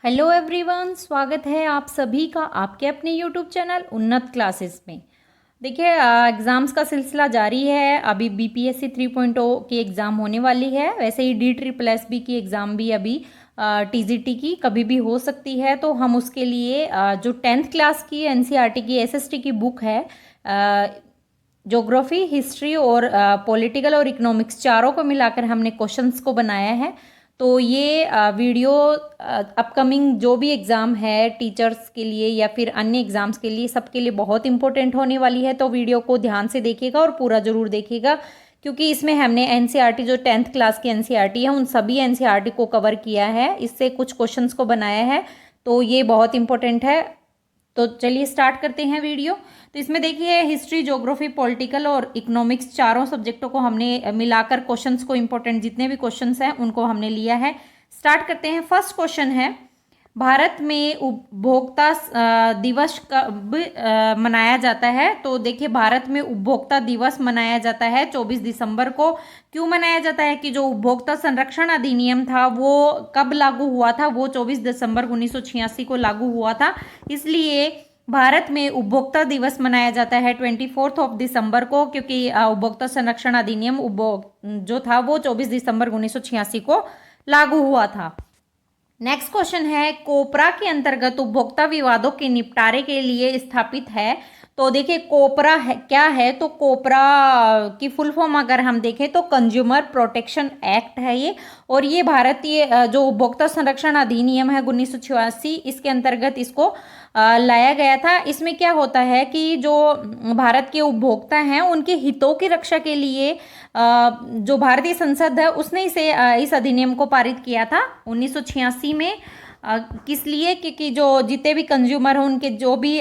Hello everyone, स्वागत है आप सभी का आपके अपने यूट्यूब चैनल उन्नत क्लासेस में। देखिए, एग्ज़ाम्स का सिलसिला जारी है। अभी बीपीएससी 3.0 की एग्ज़ाम होने वाली है। वैसे ही DSSB की एग्ज़ाम भी अभी टीजीटी की कभी भी हो सकती है। तो हम उसके लिए जो 10th क्लास की एनसीईआरटी की एसएसटी की बुक है, ज्योग्राफी, हिस्ट्री और पॉलिटिकल और इकोनॉमिक्स, चारों को मिलाकर हमने क्वेश्चंस को बनाया है। तो ये वीडियो अपकमिंग जो भी एग्ज़ाम है टीचर्स के लिए या फिर अन्य एग्ज़ाम्स के लिए, सबके लिए बहुत इंपॉर्टेंट होने वाली है। तो वीडियो को ध्यान से देखिएगा और पूरा ज़रूर देखिएगा, क्योंकि इसमें हमने एनसीईआरटी जो 10th क्लास की एनसीईआरटी है उन सभी एनसीईआरटी को कवर किया है, इससे कुछ क्वेश्चंस को बनाया है। तो ये बहुत इंपॉर्टेंट है। तो चलिए स्टार्ट करते हैं वीडियो। तो इसमें देखिए, हिस्ट्री, ज्योग्राफी, पॉलिटिकल और इकोनॉमिक्स, चारों सब्जेक्टों को हमने मिलाकर क्वेश्चंस को, इंपॉर्टेंट जितने भी क्वेश्चंस हैं उनको हमने लिया है। स्टार्ट करते हैं। फर्स्ट क्वेश्चन है, भारत में उपभोक्ता दिवस कब मनाया जाता है? तो देखिए, भारत में उपभोक्ता दिवस मनाया जाता है 24 दिसंबर को। क्यों मनाया जाता है कि जो उपभोक्ता संरक्षण अधिनियम था वो कब लागू हुआ था? वो 24 दिसंबर 1986 को लागू हुआ था, इसलिए भारत में उपभोक्ता दिवस मनाया जाता है 24 दिसंबर को, क्योंकि उपभोक्ता संरक्षण अधिनियम जो था वो 24 दिसंबर 1986 को लागू हुआ था। नेक्स्ट क्वेश्चन है, कोपरा के अंतर्गत उपभोक्ता विवादों के निपटारे के लिए स्थापित है। तो देखिए, कोपरा है क्या है? तो कोपरा की फुल फॉर्म अगर हम देखें तो कंज्यूमर प्रोटेक्शन एक्ट है ये, और ये भारतीय जो उपभोक्ता संरक्षण अधिनियम है 1986, इसके अंतर्गत इसको लाया गया था। इसमें क्या होता है कि जो भारत के उपभोक्ता हैं उनके हितों की रक्षा के लिए जो भारतीय संसद है उसने इस अधिनियम को पारित किया था 1986 में। किस लिए? क्योंकि जो जितने भी कंज्यूमर हैं उनके जो भी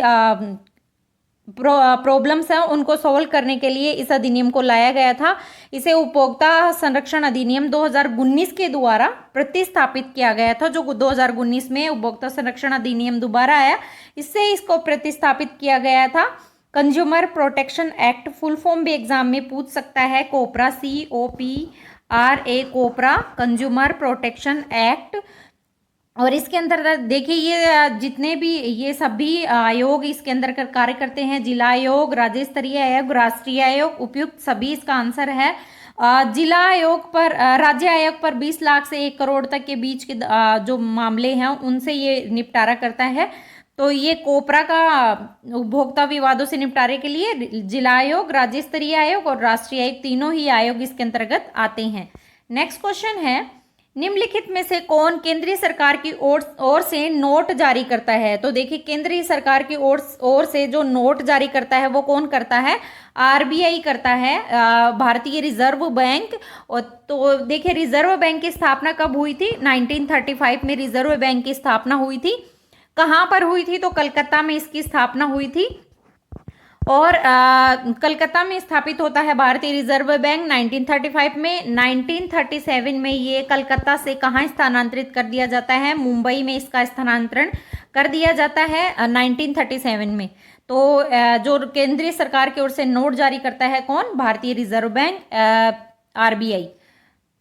प्रॉब्लम्स हैं उनको सॉल्व करने के लिए इस अधिनियम को लाया गया था। इसे उपभोक्ता संरक्षण अधिनियम 2019 के द्वारा प्रतिस्थापित किया गया था। जो 2019 में उपभोक्ता संरक्षण अधिनियम दोबारा आया, इससे इसको प्रतिस्थापित किया गया था। Consumer protection act full form भी एग्जाम में पूछ सकता है, कोपरा, COPRA, कोपरा, कंज्यूमर प्रोटेक्शन एक्ट। और इसके अंतर्गत देखिए, ये जितने भी ये सभी आयोग इसके अंदर कार्य करते हैं, जिला आयोग, राज्य स्तरीय आयोग, राष्ट्रीय आयोग, उपयुक्त सभी इसका आंसर है। जिला आयोग पर, राज्य आयोग पर 20 लाख से 1 करोड़ तक के बीच के जो मामले हैं उनसे ये निपटारा करता है। तो ये कोपरा का उपभोक्ता विवादों से निपटारे के लिए जिला आयोग, राज्य स्तरीय आयोग और राष्ट्रीय आयोग, तीनों ही आयोग इसके अंतर्गत आते हैं। नेक्स्ट क्वेश्चन है, निम्नलिखित में से कौन केंद्रीय सरकार की ओर से नोट जारी करता है? तो देखिए, केंद्रीय सरकार की ओर से जो नोट जारी करता है वो कौन करता है? RBI करता है, भारतीय रिजर्व बैंक। और तो देखिए, रिजर्व बैंक की स्थापना कब हुई थी? 1935 में रिजर्व बैंक की स्थापना हुई थी। कहाँ पर हुई थी? तो कलकत्ता में इसकी स्थापना हुई थी। और कलकत्ता में स्थापित होता है भारतीय रिजर्व बैंक 1935 में। 1937 में ये कलकत्ता से कहाँ स्थानांतरित कर दिया जाता है? मुंबई में इसका स्थानांतरण कर दिया जाता है 1937 में। तो जो केंद्रीय सरकार की ओर से नोट जारी करता है कौन? भारतीय reserve bank, RBI।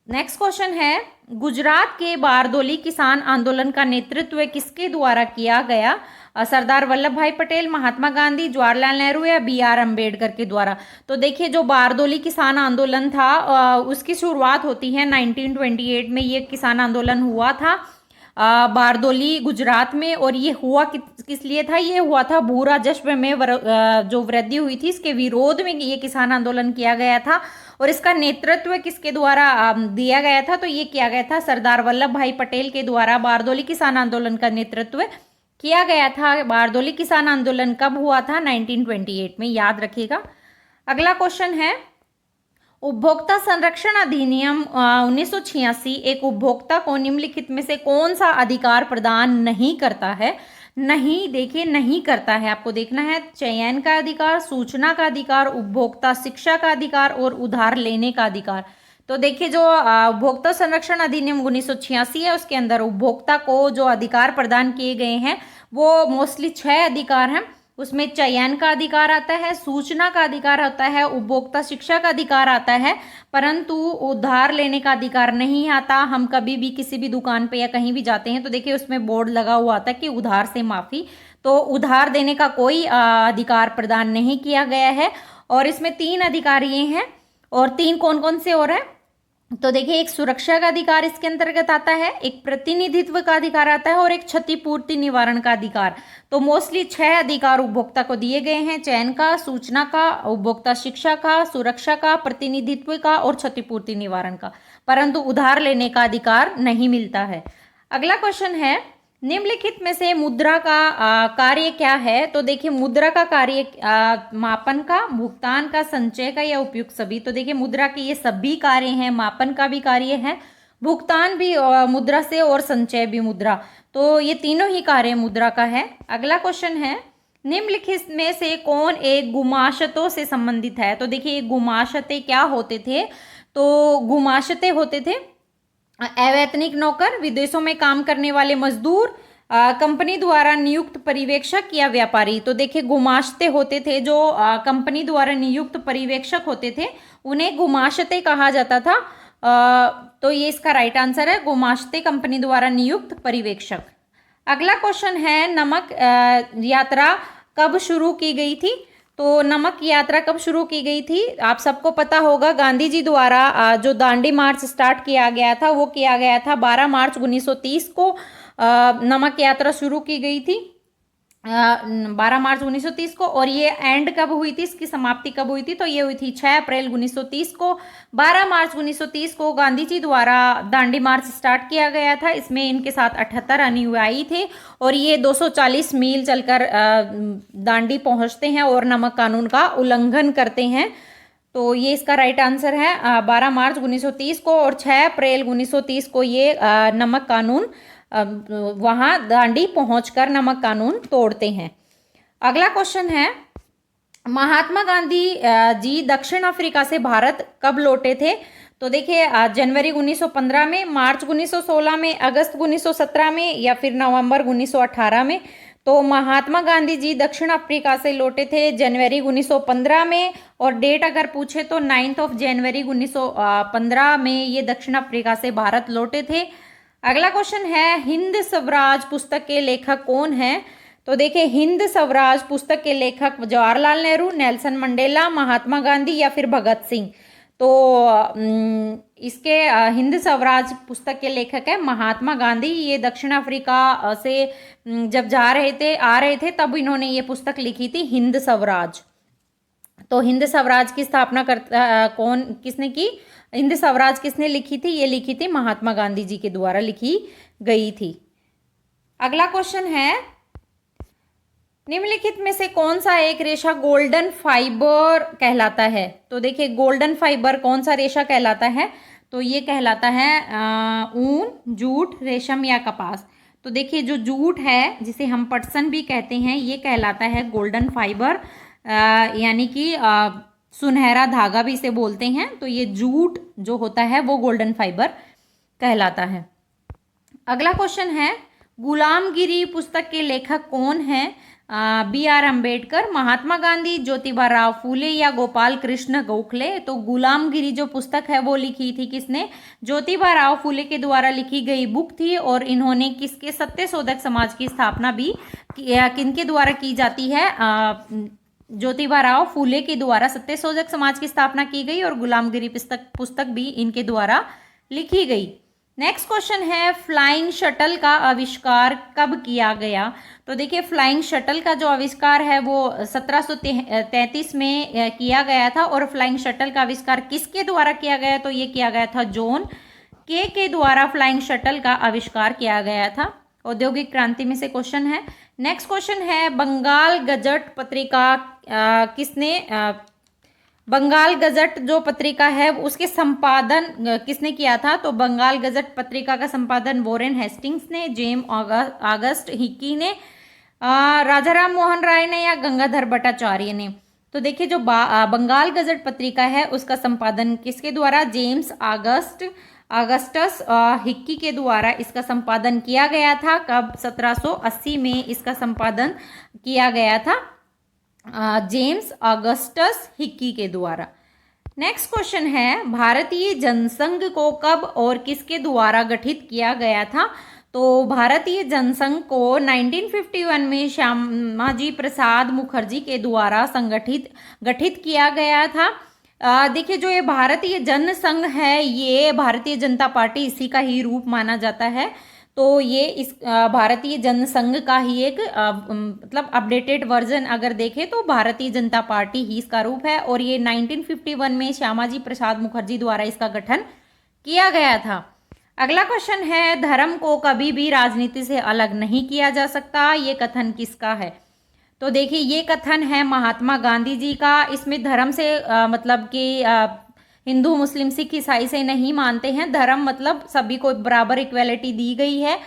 Next question है, गुजरात के बारदोली किसान आंदोलन का नेतृत्व किसके द्वारा किया गया? सरदार वल्लभ भाई पटेल, महात्मा गांधी, जवाहरलाल नेहरू या BR अम्बेडकर के द्वारा? तो देखिए, जो बारदोली किसान आंदोलन था उसकी शुरुआत होती है 1928 में। ये किसान आंदोलन हुआ था बारदोली, गुजरात में। और ये हुआ किस लिए था? ये हुआ था भू राजस्व में जो वृद्धि हुई थी, इसके विरोध में ये किसान आंदोलन किया गया था। और इसका नेतृत्व किसके द्वारा दिया गया था? तो ये किया गया था सरदार वल्लभ भाई पटेल के द्वारा। बारदोली किसान आंदोलन का नेतृत्व किया गया था। बारदोली किसान आंदोलन कब हुआ था? 1928 में, याद रखिएगा। अगला क्वेश्चन है, उपभोक्ता संरक्षण अधिनियम 1986 एक उपभोक्ता को निम्नलिखित में से कौन सा अधिकार प्रदान नहीं करता है? नहीं, देखिए, नहीं करता है। आपको देखना है, चयन का अधिकार, सूचना का अधिकार, उपभोक्ता शिक्षा का अधिकार और उधार लेने का अधिकार। तो देखिए, जो उपभोक्ता संरक्षण अधिनियम 1986 है उसके अंदर उपभोक्ता को जो अधिकार प्रदान किए गए हैं वो मोस्टली 6 अधिकार हैं। उसमें चयन का अधिकार आता है, सूचना का अधिकार आता है, उपभोक्ता शिक्षा का अधिकार आता है, परंतु उधार लेने का अधिकार नहीं आता। हम कभी भी किसी भी दुकान पे या कहीं भी जाते हैं तो देखिए उसमें बोर्ड लगा हुआ आता है कि उधार से माफ़ी, तो उधार देने का कोई अधिकार प्रदान नहीं किया गया है। और इसमें 3 अधिकार ये हैं, और 3 कौन कौन से और हैं तो देखिए, एक सुरक्षा का अधिकार इसके अंतर्गत आता है, एक प्रतिनिधित्व का अधिकार आता है और एक क्षतिपूर्ति निवारण का अधिकार। तो मोस्टली 6 अधिकार उपभोक्ता को दिए गए हैं, चयन का, सूचना का, उपभोक्ता शिक्षा का, सुरक्षा का, प्रतिनिधित्व का और क्षतिपूर्ति निवारण का, परंतु उधार लेने का अधिकार नहीं मिलता है। अगला क्वेश्चन है, निम्नलिखित में से मुद्रा का कार्य क्या है। तो देखिए मुद्रा का कार्य मापन का, भुगतान का, संचय का या उपयुक्त सभी। तो देखिए मुद्रा के ये सभी कार्य हैं, मापन का भी कार्य है, भुगतान भी मुद्रा से और संचय भी मुद्रा, तो ये तीनों ही कार्य मुद्रा का है। अगला क्वेश्चन है, निम्नलिखित में से कौन एक गुमाशतों से संबंधित है। तो देखिए गुमाशते क्या होते थे, तो गुमाशते होते थे अवैतनिक नौकर, विदेशों में काम करने वाले मजदूर, कंपनी द्वारा नियुक्त पर्यवेक्षक या व्यापारी। तो देखिए गुमाश्ते होते थे जो कंपनी द्वारा नियुक्त पर्यवेक्षक होते थे, उन्हें गुमाश्ते कहा जाता था। तो ये इसका राइट आंसर है, गुमाश्ते कंपनी द्वारा नियुक्त पर्यवेक्षक। अगला क्वेश्चन है, नमक यात्रा कब शुरू की गई थी। तो नमक यात्रा कब शुरू की गई थी, आप सबको पता होगा, गांधी जी द्वारा जो दांडी मार्च स्टार्ट किया गया था वो किया गया था 12 मार्च 1930 को नमक यात्रा शुरू की गई थी 12 मार्च 1930 को। और ये एंड कब हुई थी, इसकी समाप्ति कब हुई थी, तो ये हुई थी 6 अप्रैल 1930 को। 12 मार्च 1930 को गांधी जी द्वारा दांडी मार्च स्टार्ट किया गया था, इसमें इनके साथ 78 अनुयायी थे और ये 240 मील चलकर दांडी पहुंचते हैं और नमक कानून का उल्लंघन करते हैं। तो ये इसका राइट आंसर है 12 मार्च 1930 को, और 6 अप्रैल 1930 को ये नमक कानून वहां दांडी पहुंचकर नमक कानून तोड़ते हैं। अगला क्वेश्चन है, महात्मा गांधी जी दक्षिण अफ्रीका से भारत कब लौटे थे। तो देखिए जनवरी 1915 में, मार्च 1916 में, अगस्त 1917 में या फिर नवंबर 1918 में। तो महात्मा गांधी जी दक्षिण अफ्रीका से लौटे थे जनवरी 1915 में, और डेट अगर पूछे तो 9 जनवरी 1915 में ये दक्षिण अफ्रीका से भारत लौटे थे। अगला क्वेश्चन है, हिंद स्वराज पुस्तक के लेखक कौन हैं। तो देखिए हिंद स्वराज पुस्तक के लेखक जवाहरलाल नेहरू, नेल्सन मंडेला, महात्मा गांधी या फिर भगत सिंह। तो इसके हिंद स्वराज पुस्तक के लेखक है महात्मा गांधी। ये दक्षिण अफ्रीका से जब आ रहे थे तब इन्होंने ये पुस्तक लिखी थी, हिंद स्वराज। तो हिंद स्वराज की स्थापना किसने की, हिंद स्वराज किसने लिखी थी, ये लिखी थी महात्मा गांधी जी के द्वारा लिखी गई थी। अगला क्वेश्चन है, निम्नलिखित में से कौन सा एक रेशा गोल्डन फाइबर कहलाता है। तो देखिए गोल्डन फाइबर कौन सा रेशा कहलाता है, तो ये कहलाता है ऊन, जूट, रेशम या कपास। तो देखिए जो जूट है जिसे हम पटसन भी कहते हैं, ये कहलाता है गोल्डन फाइबर, यानी कि सुनहरा धागा भी इसे बोलते हैं। तो ये जूट जो होता है वो गोल्डन फाइबर कहलाता है। अगला क्वेश्चन है, गुलामगिरी पुस्तक के लेखक कौन हैं। BR अम्बेडकर, महात्मा गांधी, ज्योतिबा राव फूले या गोपाल कृष्ण गोखले। तो गुलामगिरी जो पुस्तक है वो लिखी थी किसने, ज्योतिबा राव फूले के द्वारा लिखी गई बुक थी। और इन्होंने किसके, सत्यशोधक समाज की स्थापना भी किनके द्वारा की जाती है, ज्योतिबा राव फूले के द्वारा सत्यशोधक समाज की स्थापना की गई और गुलामगिरी पुस्तक भी इनके द्वारा लिखी गई। नेक्स्ट क्वेश्चन है, फ्लाइंग शटल का आविष्कार कब किया गया। तो देखिए फ्लाइंग शटल का जो आविष्कार है वो 1733 में किया गया था। और फ्लाइंग शटल का आविष्कार किसके द्वारा किया गया, तो ये किया गया था जॉन के द्वारा फ्लाइंग शटल का आविष्कार किया गया था। औद्योगिक क्रांति में से क्वेश्चन है। नेक्स्ट क्वेश्चन है, बंगाल गजट पत्रिका बंगाल गजट जो पत्रिका है उसके संपादन किसने किया था। तो बंगाल गजट पत्रिका का संपादन वॉरेन हेस्टिंग्स ने, जेम्स ऑगस्ट हिक्की ने, राजाराम मोहन राय ने या गंगाधर भट्टाचार्य ने। तो देखिए जो बंगाल गजट पत्रिका है उसका संपादन किसके द्वारा, जेम्स अगस्टस हिक्की के द्वारा इसका संपादन किया गया था। कब, 1780 में इसका संपादन किया गया था। जेम्स ऑगस्टस हिक्की के द्वारा। नेक्स्ट क्वेश्चन है, भारतीय जनसंघ को कब और किसके द्वारा गठित किया गया था? तो भारतीय जनसंघ को 1951 में श्यामाजी प्रसाद मुखर्जी के द्वारा गठित किया गया था। देखिए, जो ये भारतीय जनसंघ है, ये भारतीय जनता पार्टी इसी का ही रूप माना जाता है। तो ये इस भारतीय जनसंघ का ही एक मतलब अपडेटेड वर्जन अगर देखें तो भारतीय जनता पार्टी ही इसका रूप है, और ये 1951 में श्यामाजी प्रसाद मुखर्जी द्वारा इसका गठन किया गया था। अगला क्वेश्चन है, धर्म को कभी भी राजनीति से अलग नहीं किया जा सकता, ये कथन किसका है? तो देखिए, ये कथन है महात्मा गांधी जी का। इसमें धर्म से मतलब कि हिंदू मुस्लिम सिख ईसाई से नहीं मानते हैं। धर्म मतलब सभी को बराबर इक्वेलिटी दी गई है।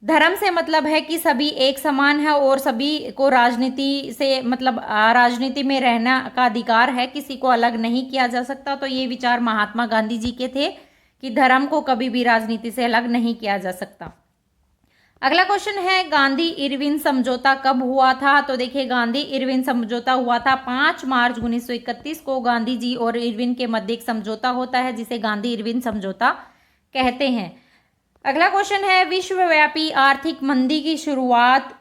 धर्म से मतलब है कि सभी एक समान है और सभी को राजनीति से मतलब राजनीति में रहना का अधिकार है, किसी को अलग नहीं किया जा सकता। तो ये विचार महात्मा गांधी जी के थे कि धर्म को कभी भी राजनीति से अलग नहीं किया जा सकता। अगला क्वेश्चन है, गांधी इरविन समझौता कब हुआ था? तो देखिए, गांधी इरविन समझौता हुआ था 5 मार्च 1931 को। गांधी जी और इरविन के मध्य एक समझौता होता है जिसे गांधी इरविन समझौता कहते हैं। अगला क्वेश्चन है, विश्वव्यापी आर्थिक मंदी की शुरुआत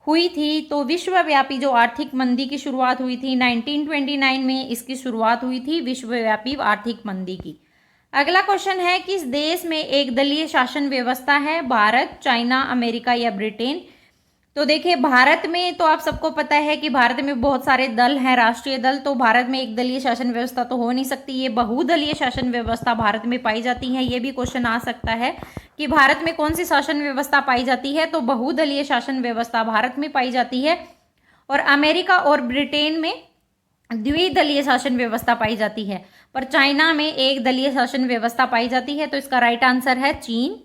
हुई थी? तो विश्वव्यापी जो आर्थिक मंदी की शुरुआत हुई थी 1929 में इसकी शुरुआत हुई थी विश्वव्यापी आर्थिक मंदी की। अगला क्वेश्चन है, किस देश में एक दलीय शासन व्यवस्था है? भारत, चाइना, अमेरिका या ब्रिटेन? तो देखिए, भारत में तो आप सबको पता है कि भारत में बहुत सारे दल हैं, राष्ट्रीय दल। तो भारत में एक दलीय शासन व्यवस्था तो हो नहीं सकती, ये बहुदलीय शासन व्यवस्था भारत में पाई जाती है। ये भी क्वेश्चन आ सकता है कि भारत में कौन सी शासन व्यवस्था पाई जाती है? तो बहुदलीय शासन व्यवस्था भारत में पाई जाती है, और अमेरिका और ब्रिटेन में द्विदलीय शासन व्यवस्था पाई जाती है, पर चाइना में एक दलीय शासन व्यवस्था पाई जाती है। तो इसका राइट आंसर है चीन।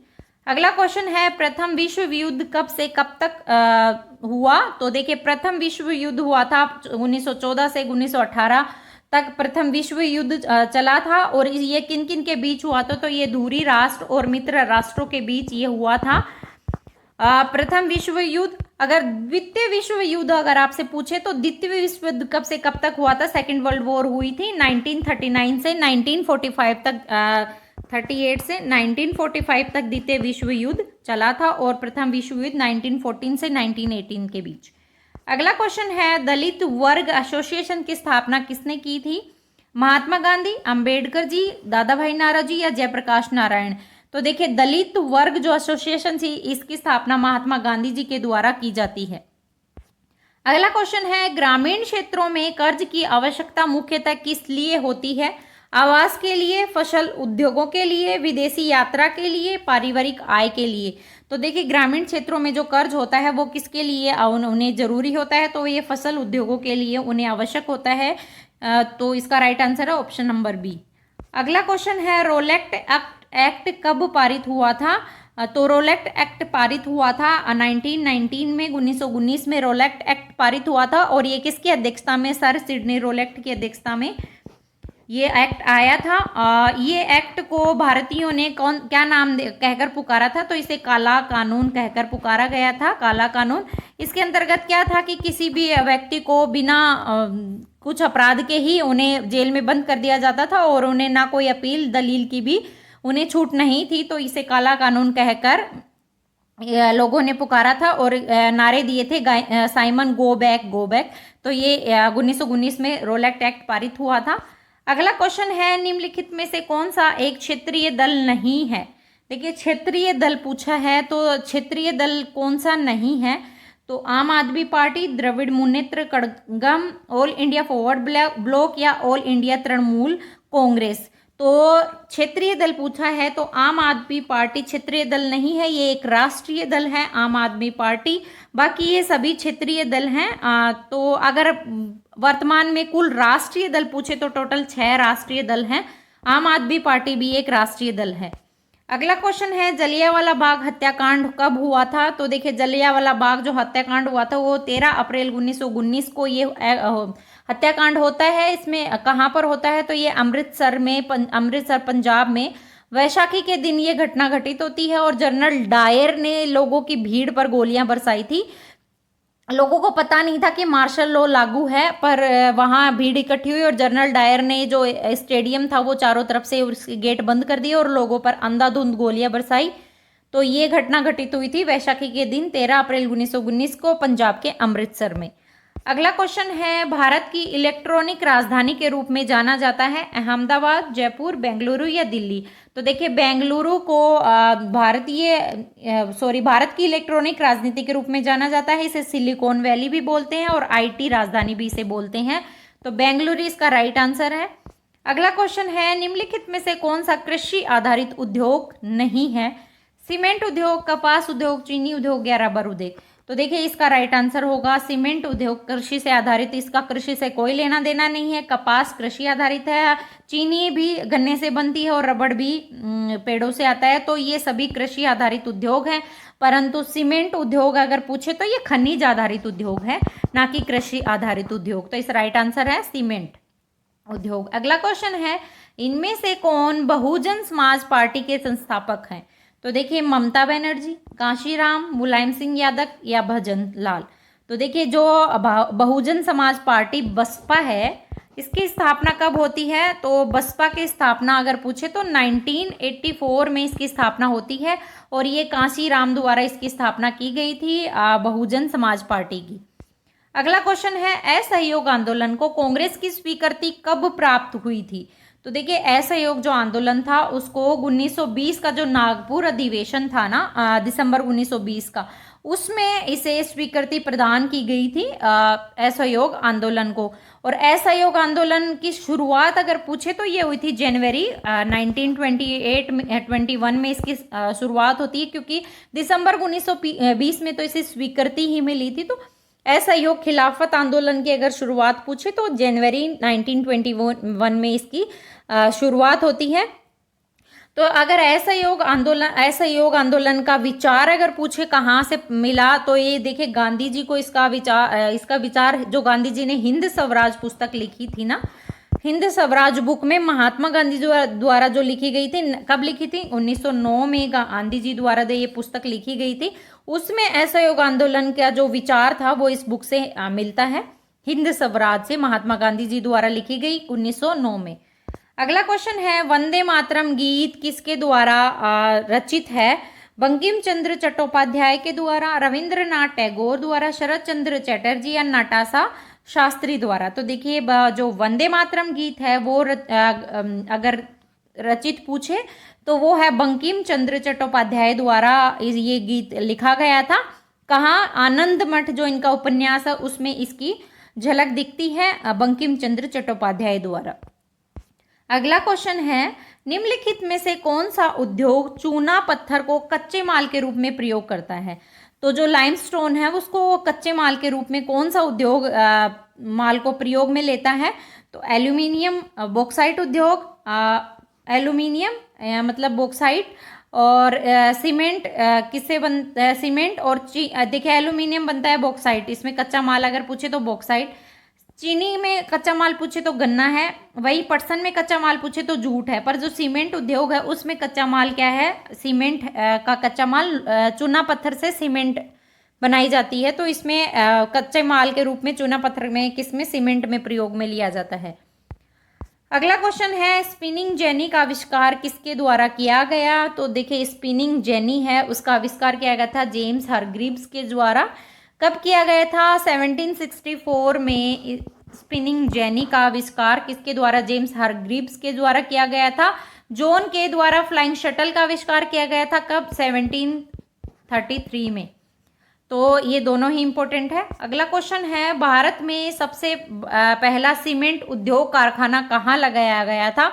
अगला क्वेश्चन है, प्रथम विश्व युद्ध कब से कब तक हुआ? तो देखिए, प्रथम विश्व युद्ध हुआ था 1914 से 1918 तक प्रथम विश्व युद्ध चला था। और ये किन किन के बीच हुआ था? तो ये धुरी राष्ट्र और मित्र राष्ट्रों के बीच ये हुआ था प्रथम विश्व युद्ध। अगर द्वितीय विश्व युद्ध अगर आपसे पूछे तो द्वितीय विश्व युद्ध कब से कब तक हुआ था? सेकेंड वर्ल्ड वॉर हुई थी 1939 से 1945 तक, 38 से 1945 तक द्वितीय विश्व युद्ध चला था, और प्रथम विश्व युद्ध 1914 से 1918 के बीच। अगला क्वेश्चन है, दलित वर्ग एसोसिएशन की स्थापना किसने की थी? महात्मा गांधी, अंबेडकर जी, दादा भाई नौरोजी या जयप्रकाश नारायण? तो देखिए, दलित वर्ग जो एसोसिएशन थी इसकी स्थापना महात्मा गांधी जी के द्वारा की जाती है। अगला क्वेश्चन है, ग्रामीण क्षेत्रों में कर्ज की आवश्यकता मुख्यतः किस लिए होती है? आवास के लिए, फसल उद्योगों के लिए, विदेशी यात्रा के लिए, पारिवारिक आय के लिए? तो देखिए, ग्रामीण क्षेत्रों में जो कर्ज होता है वो किसके लिए उन्हें जरूरी होता है? तो ये फसल उद्योगों के लिए उन्हें आवश्यक होता है। तो इसका राइट आंसर है ऑप्शन नंबर बी। अगला क्वेश्चन है, रोलेक्ट एक्ट कब पारित हुआ था? तो रोलेक्ट एक्ट पारित हुआ था 1919 में, 1919 में रोलेक्ट एक्ट पारित हुआ था। और ये किसकी अध्यक्षता में? सर सिडनी रोलेक्ट की अध्यक्षता में ये एक्ट आया था। ये एक्ट को भारतीयों ने क्या नाम कहकर पुकारा था? तो इसे काला कानून कहकर पुकारा गया था, काला कानून। इसके अंतर्गत क्या था कि किसी भी व्यक्ति को बिना कुछ अपराध के ही उन्हें जेल में बंद कर दिया जाता था, और उन्हें ना कोई अपील दलील की भी उन्हें छूट नहीं थी। तो इसे काला कानून कहकर लोगों ने पुकारा था, और नारे दिए थे Simon go back go back. तो ये 1919 में रोलेक्ट एक्ट पारित हुआ था। अगला क्वेश्चन है, निम्नलिखित में से कौन सा एक क्षेत्रीय दल नहीं है? देखिए, क्षेत्रीय दल पूछा है, तो क्षेत्रीय दल कौन सा नहीं है? तो आम आदमी पार्टी, द्रविड़ मुन्नेत्र कड़गम, ऑल इंडिया फॉरवर्ड ब्लॉक या ऑल इंडिया तृणमूल कांग्रेस? तो क्षेत्रीय दल पूछा है, तो आम आदमी पार्टी क्षेत्रीय दल नहीं है, ये एक राष्ट्रीय दल है आम आदमी पार्टी। बाकी ये सभी क्षेत्रीय दल हैं। तो अगर वर्तमान में कुल राष्ट्रीय दल पूछे तो टोटल 6 राष्ट्रीय दल हैं। आम आदमी पार्टी भी एक राष्ट्रीय दल है। अगला क्वेश्चन है, जलियांवाला बाग हत्याकांड कब हुआ था? तो देखिए, जलियांवाला बाग जो हत्याकांड हुआ था वो 13 अप्रैल 1919 को ये हत्याकांड होता है। इसमें कहाँ पर होता है? तो ये अमृतसर में, अमृतसर पंजाब में वैशाखी के दिन ये घटना घटित होती है, और जनरल डायर ने लोगों की भीड़ पर गोलियां बरसाई थी। लोगों को पता नहीं था कि मार्शल लॉ लागू है, पर वहाँ भीड़ इकट्ठी हुई और जनरल डायर ने जो स्टेडियम था वो चारों तरफ से उसके गेट बंद कर दिए और लोगों पर अंधाधुंध गोलियां बरसाई। तो ये घटना घटित हुई थी वैशाखी के दिन 13 अप्रैल 1919 को पंजाब के अमृतसर में। अगला क्वेश्चन है, भारत की इलेक्ट्रॉनिक राजधानी के रूप में जाना जाता है अहमदाबाद, जयपुर, बेंगलुरु या दिल्ली। तो देखिए बेंगलुरु को भारत की इलेक्ट्रॉनिक राजनीति के रूप में जाना जाता है। इसे सिलिकॉन वैली भी बोलते हैं और आईटी राजधानी भी इसे बोलते हैं। तो बेंगलुरु इसका राइट आंसर है। अगला क्वेश्चन है, निम्नलिखित में से कौन सा कृषि आधारित उद्योग नहीं है? सीमेंट उद्योग, कपास उद्योग, चीनी उद्योग या रबर उद्योग। तो देखिए इसका राइट आंसर होगा सीमेंट उद्योग, कृषि से आधारित। इसका कृषि से कोई लेना देना नहीं है। कपास कृषि आधारित है, चीनी भी गन्ने से बनती है और रबड़ भी पेड़ों से आता है। तो ये सभी कृषि आधारित उद्योग हैं, परंतु सीमेंट उद्योग अगर पूछे तो ये खनिज आधारित उद्योग है, ना कि कृषि आधारित उद्योग। तो इस राइट आंसर है सीमेंट उद्योग। अगला क्वेश्चन है, इनमें से कौन बहुजन समाज पार्टी के संस्थापक हैं? तो देखिए ममता बनर्जी, कांशीराम, मुलायम सिंह यादव या भजन लाल। तो देखिए जो बहुजन समाज पार्टी बसपा है, इसकी स्थापना कब होती है? तो बसपा की स्थापना अगर पूछे तो 1984 में इसकी स्थापना होती है और ये कांशीराम द्वारा इसकी स्थापना की गई थी बहुजन समाज पार्टी की। अगला क्वेश्चन है, असहयोग आंदोलन को कांग्रेस की स्वीकृति कब प्राप्त हुई थी? तो देखिए असहयोग जो आंदोलन था उसको 1920 का जो नागपुर अधिवेशन था ना, दिसंबर 1920 का, उसमें इसे स्वीकृति प्रदान की गई थी असहयोग आंदोलन को। और असहयोग आंदोलन की शुरुआत अगर पूछे तो ये हुई थी जनवरी 1921 में इसकी शुरुआत होती है, क्योंकि दिसंबर 1920 में तो इसे स्वीकृति ही मिली थी। तो असहयोग खिलाफत आंदोलन की अगर शुरुआत पूछे तो जनवरी 1921 में इसकी शुरुआत होती है। तो अगर असहयोग आंदोलन का विचार अगर पूछे कहाँ से मिला, तो ये देखिए गांधी जी को इसका विचार जो गांधी जी ने हिंद स्वराज पुस्तक लिखी थी ना, हिंद स्वराज बुक में महात्मा गांधी द्वारा जो लिखी गई थी, कब लिखी थी? 1909 में गांधी जी द्वारा ये पुस्तक लिखी गई थी। उसमें असहयोग आंदोलन का जो विचार था वो इस बुक से मिलता है, हिंद स्वराज से, महात्मा गांधी जी द्वारा लिखी गई 1909 में। अगला क्वेश्चन है, वंदे मातरम गीत किसके द्वारा रचित है? बंकिम चंद्र चट्टोपाध्याय के द्वारा, रविंद्रनाथ टैगोर द्वारा, शरद चंद्र चटर्जी या नटाशा शास्त्री द्वारा। तो देखिए जो वंदे मातरम गीत है वो अगर रचित पूछे तो वो है बंकिम चंद्र चट्टोपाध्याय द्वारा ये गीत लिखा गया था। कहाँ? आनंद मठ जो इनका उपन्यास है उसमें इसकी झलक दिखती है बंकिम चंद्र चट्टोपाध्याय द्वारा। अगला क्वेश्चन है, निम्नलिखित में से कौन सा उद्योग चूना पत्थर को कच्चे माल के रूप में प्रयोग करता है? तो जो लाइमस्टोन है उसको कच्चे माल के रूप में कौन सा उद्योग माल को प्रयोग में लेता है? तो एल्यूमिनियम बॉक्साइट उद्योग, एल्यूमिनियम मतलब बॉक्साइट, और सीमेंट किससे सीमेंट और देखिए एल्यूमिनियम बनता है बॉक्साइट, इसमें कच्चा माल अगर पूछे तो बॉक्साइट। चीनी में कच्चा माल पूछे तो गन्ना है, वही पटसन में कच्चा माल पूछे तो जूट है। पर जो सीमेंट उद्योग है उसमें कच्चा माल क्या है? सीमेंट का कच्चा माल, चूना पत्थर से सीमेंट बनाई जाती है। तो इसमें कच्चे माल के रूप में चूना पत्थर में किसमें? सीमेंट में प्रयोग में लिया जाता है। अगला क्वेश्चन है, स्पिनिंग जेनी का आविष्कार किसके द्वारा किया गया? तो देखिए स्पिनिंग जेनी है उसका आविष्कार किया गया था जेम्स हारग्रीव्स के द्वारा। कब किया गया था? 1764 में स्पिनिंग जेनी का आविष्कार किसके द्वारा? जेम्स हारग्रीव्स के द्वारा किया गया था। जॉन के द्वारा फ्लाइंग शटल का आविष्कार किया गया था कब? 1733 में। तो ये दोनों ही इंपॉर्टेंट है। अगला क्वेश्चन है, भारत में सबसे पहला सीमेंट उद्योग कारखाना कहाँ लगाया गया था?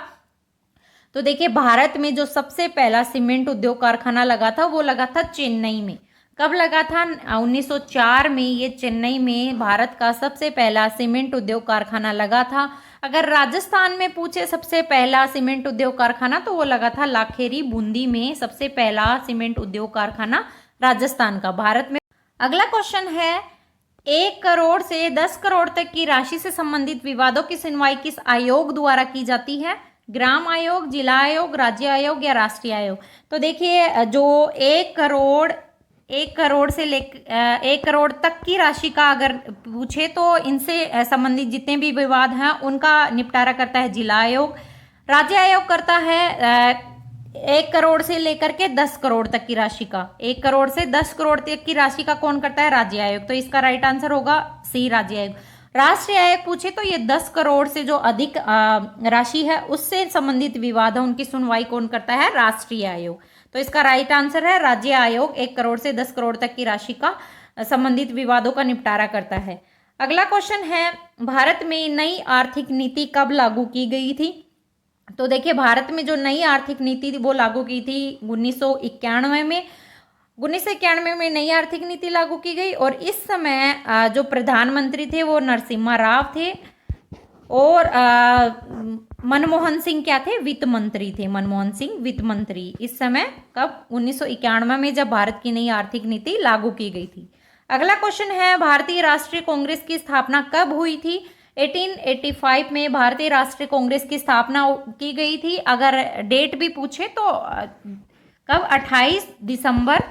तो देखिए भारत में जो सबसे पहला सीमेंट उद्योग कारखाना लगा था वो लगा था चेन्नई में। कब लगा था? 1904 में ये चेन्नई में भारत का सबसे पहला सीमेंट उद्योग कारखाना लगा था। अगर राजस्थान में पूछे सबसे पहला सीमेंट उद्योग कारखाना तो वो लगा था लाखेरी बूंदी में, सबसे पहला सीमेंट उद्योग कारखाना राजस्थान का भारत में। अगला क्वेश्चन है, 1 करोड़ से 10 करोड़ तक की राशि से संबंधित विवादों की सुनवाई किस आयोग द्वारा की जाती है? ग्राम आयोग, जिला आयोग, राज्य आयोग या राष्ट्रीय आयोग? तो देखिए जो 1 करोड़ 1 करोड़ से 1 करोड़ तक की राशि का अगर पूछे तो इनसे संबंधित जितने भी विवाद हैं उनका निपटारा करता है जिला आयोग। राज्य आयोग करता है 1 करोड़ से लेकर के 10 करोड़ तक की राशि का। 1 करोड़ से 10 करोड़ तक की राशि का कौन करता है? राज्य आयोग। तो इसका राइट आंसर होगा सी, राज्य आयोग। राष्ट्रीय आयोग पूछे तो ये 10 करोड़ से जो अधिक राशि है उससे संबंधित विवाद है उनकी सुनवाई कौन करता है? राष्ट्रीय आयोग। तो इसका राइट आंसर है राज्य आयोग 1 करोड़ से 10 करोड़ तक की राशि का संबंधित विवादों का निपटारा करता है। अगला क्वेश्चन है, भारत में नई आर्थिक नीति कब लागू की गई थी? तो देखिए, भारत में जो नई आर्थिक नीति थी वो लागू की थी 1991 में। 1991 में नई आर्थिक नीति लागू की गई और इस समय जो प्रधानमंत्री थे वो नरसिम्हा राव थे और मनमोहन सिंह क्या थे? वित्त मंत्री थे। मनमोहन सिंह वित्त मंत्री इस समय कब? 1991 में, जब भारत की नई आर्थिक नीति लागू की गई थी। अगला क्वेश्चन है, भारतीय राष्ट्रीय कांग्रेस की स्थापना कब हुई थी? 1885 में भारतीय राष्ट्रीय कांग्रेस की स्थापना की गई थी। अगर डेट भी पूछे तो कब? 28 दिसंबर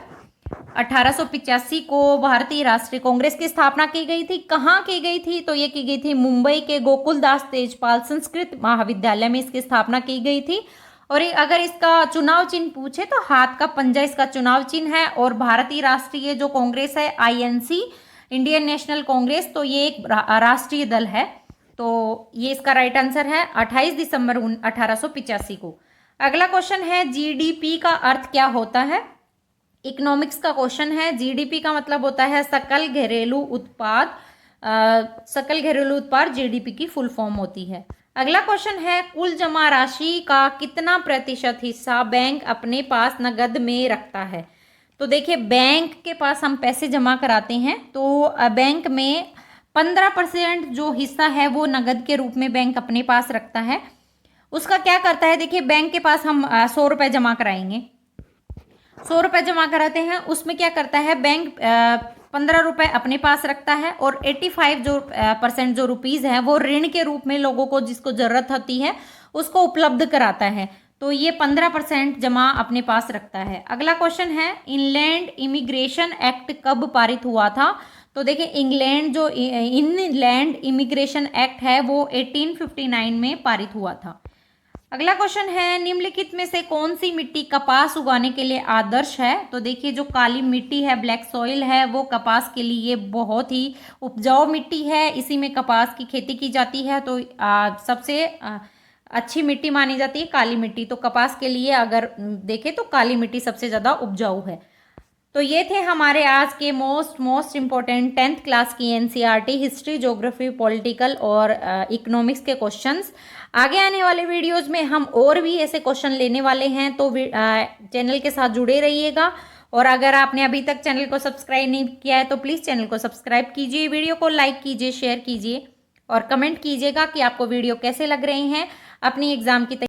1885 को भारतीय राष्ट्रीय कांग्रेस की स्थापना की गई थी। कहाँ की गई थी? तो ये की गई थी मुंबई के गोकुलदास तेजपाल संस्कृत महाविद्यालय में इसकी स्थापना की गई थी। और अगर इसका चुनाव चिन्ह पूछे तो हाथ का पंजा इसका चुनाव चिन्ह है। और भारतीय राष्ट्रीय जो कांग्रेस है INC, इंडियन नेशनल कांग्रेस, तो ये एक राष्ट्रीय दल है। तो ये इसका राइट आंसर है 28 दिसंबर 1885 को। अगला क्वेश्चन है, GDP का अर्थ क्या होता है? इकोनॉमिक्स का क्वेश्चन है। GDP का मतलब होता है सकल घरेलू उत्पाद। सकल घरेलू उत्पाद GDP की फुल फॉर्म होती है। अगला क्वेश्चन है, कुल जमा राशि का कितना प्रतिशत हिस्सा बैंक अपने पास नगद में रखता है? तो देखिए, बैंक के पास हम पैसे जमा कराते हैं तो बैंक में 15% जो हिस्सा है वो नगद के रूप में बैंक अपने पास रखता है। उसका क्या करता है? देखिए, बैंक के पास हम 100 रुपये जमा कराएंगे, 100 रुपये जमा कराते हैं, उसमें क्या करता है बैंक? 15 रुपये अपने पास रखता है और 85% जो रुपीज़ हैं वो ऋण के रूप में लोगों को जिसको ज़रूरत होती है उसको उपलब्ध कराता है। तो ये 15% जमा अपने पास रखता है। अगला क्वेश्चन है, इनलैंड इमिग्रेशन एक्ट कब पारित हुआ था? तो देखिए, इनलैंड इमिग्रेशन एक्ट है वो 1859 में पारित हुआ था। अगला क्वेश्चन है, निम्नलिखित में से कौन सी मिट्टी कपास उगाने के लिए आदर्श है? तो देखिए, जो काली मिट्टी है, ब्लैक सॉइल है, वो कपास के लिए बहुत ही उपजाऊ मिट्टी है। इसी में कपास की खेती की जाती है। तो सबसे अच्छी मिट्टी मानी जाती है काली मिट्टी। तो कपास के लिए अगर देखें तो काली मिट्टी सबसे ज़्यादा उपजाऊ है। तो ये थे हमारे आज के मोस्ट इम्पोर्टेंट 10th क्लास की NCERT हिस्ट्री, ज्योग्राफी, पॉलिटिकल और इकोनॉमिक्स के क्वेश्चंस। आगे आने वाले वीडियोस में हम और भी ऐसे क्वेश्चन लेने वाले हैं, तो चैनल के साथ जुड़े रहिएगा। और अगर आपने अभी तक चैनल को सब्सक्राइब नहीं किया है तो प्लीज़ चैनल को सब्सक्राइब कीजिए, वीडियो को लाइक कीजिए, शेयर कीजिए और कमेंट कीजिएगा कि आपको वीडियो कैसे लग रहे हैं। अपनी एग्जाम की